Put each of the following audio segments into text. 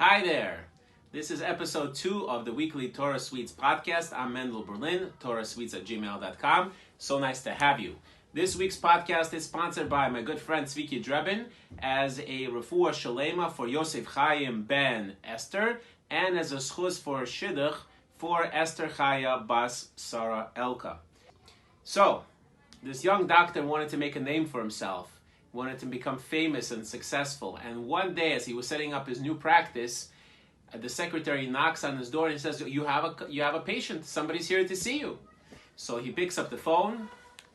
Hi there. This is episode 2 of the weekly Torah Sweets podcast. I'm Mendel Berlin, torahsweets@gmail.com. So nice to have you. This week's podcast is sponsored by my good friend Tzviki Drebin as a refuah shalema for Yosef Chaim ben Esther and as a schus for shidduch for Esther Chaya bas Sarah Elka. So, this young doctor wanted to make a name for himself, wanted to become famous and successful. And one day, as he was setting up his new practice, the secretary knocks on his door and says, you have a patient. Somebody's here to see you. So he picks up the phone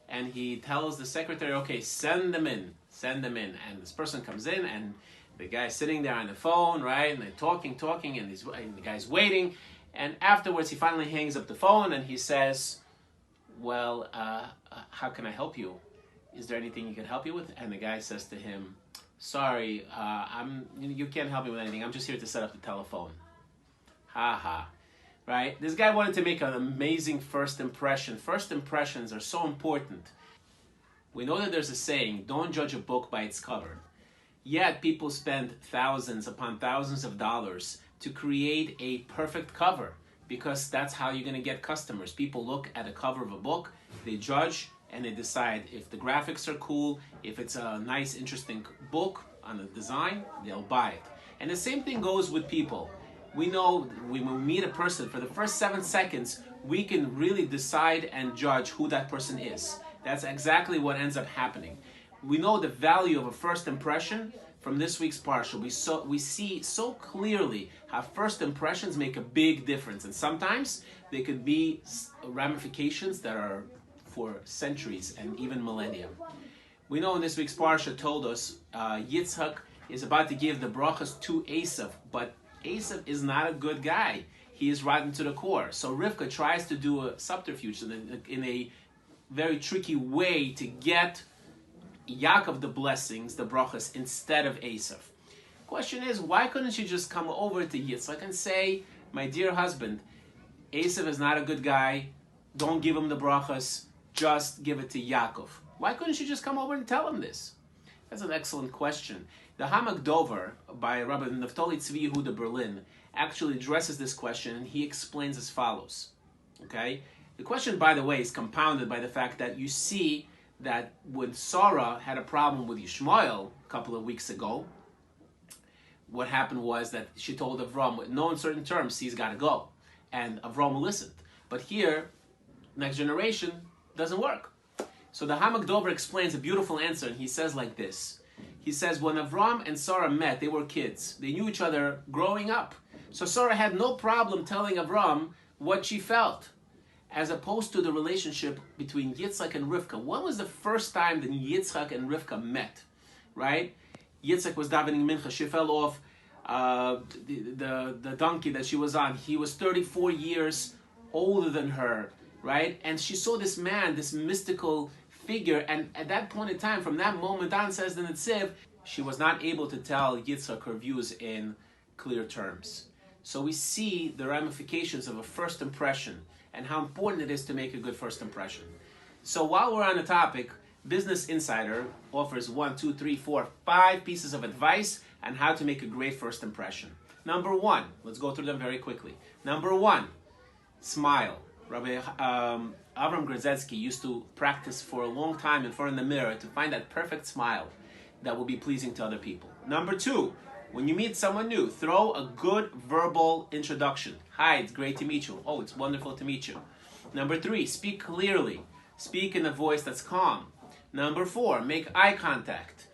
and he tells the secretary, okay, send them in. And this person comes in and the guy's sitting there on the phone, right? And they're talking, and the guy's waiting. And afterwards, he finally hangs up the phone and he says, well, how can I help you? Is there anything you can help you with? And the guy says to him, sorry, you can't help me with anything. I'm just here to set up the telephone. Right? This guy wanted to make an amazing first impression. First impressions are so important. We know that there's a saying, don't judge a book by its cover. Yet people spend thousands upon thousands of dollars to create a perfect cover because that's how you're going to get customers. People look at a cover of a book, they judge, and they decide if the graphics are cool, if it's a nice, interesting book on the design, they'll buy it. And the same thing goes with people. We know when we meet a person, for the first 7 seconds, we can really decide and judge who that person is. That's exactly what ends up happening. We know the value of a first impression from this week's Parsha. We see so clearly how first impressions make a big difference. And sometimes they could be ramifications that are for centuries and even millennia. We know in this week's Parshat Toldot, Yitzhak is about to give the brachas to Esav, but Esav is not a good guy. He is rotten to the core. So Rivka tries to do a subterfuge in a very tricky way to get Yaakov the blessings, the brachas, instead of Esav. Question is, why couldn't you just come over to Yitzhak and say, my dear husband, Esav is not a good guy, don't give him the brachas, just give it to Yaakov. Why couldn't you just come over and tell him this? That's an excellent question. The Hamak Dover by Rabbi Naftali Tzvi Yehuda Berlin actually addresses this question and he explains as follows. Okay? The question, by the way, is compounded by the fact that you see that when Sarah had a problem with Yishmael a couple of weeks ago, what happened was that she told Avram, with no uncertain terms, he's got to go. And Avram listened. But here, next generation, doesn't work. So the Hamak Dover explains a beautiful answer, and he says like this. He says, when Avram and Sarah met, they were kids. They knew each other growing up. So Sarah had no problem telling Avram what she felt, as opposed to the relationship between Yitzhak and Rivka. When was the first time that Yitzhak and Rivka met? Right? Yitzhak was davening mincha. She fell off the donkey that she was on. He was 34 years older than her. Right? And she saw this man, this mystical figure, and at that point in time, from that moment on, says the Netziv, she was not able to tell Yitzhak her views in clear terms. So we see the ramifications of a first impression and how important it is to make a good first impression. So while we're on the topic, Business Insider offers 5 pieces of advice on how to make a great first impression. Number 1, let's go through them very quickly. Number 1, smile. Rabbi Avram Grozetsky used to practice for a long time in front of the mirror to find that perfect smile that will be pleasing to other people. Number 2, when you meet someone new, throw a good verbal introduction. Hi, it's great to meet you. Oh, it's wonderful to meet you. Number 3, speak clearly. Speak in a voice that's calm. Number 4, make eye contact.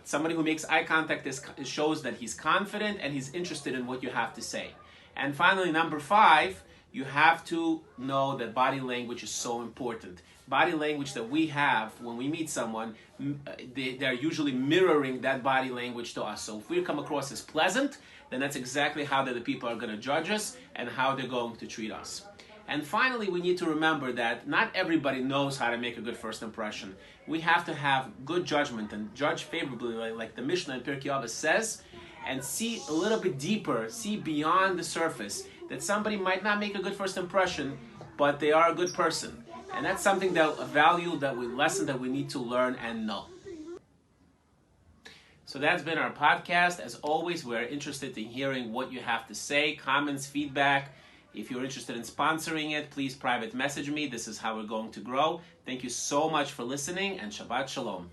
Somebody who makes eye contact shows that he's confident and he's interested in what you have to say. And finally, number 5, you have to know that body language is so important. Body language that we have when we meet someone, they're usually mirroring that body language to us. So if we come across as pleasant, then that's exactly how the people are going to judge us and how they're going to treat us. And finally, we need to remember that not everybody knows how to make a good first impression. We have to have good judgment and judge favorably, like the Mishnah in Pirkei Avos says, and see a little bit deeper, see beyond the surface, that somebody might not make a good first impression, but they are a good person. And that's something that a lesson that we need to learn and know. So that's been our podcast. As always, we're interested in hearing what you have to say, comments, feedback. If you're interested in sponsoring it, please private message me. This is how we're going to grow. Thank you so much for listening, and Shabbat Shalom.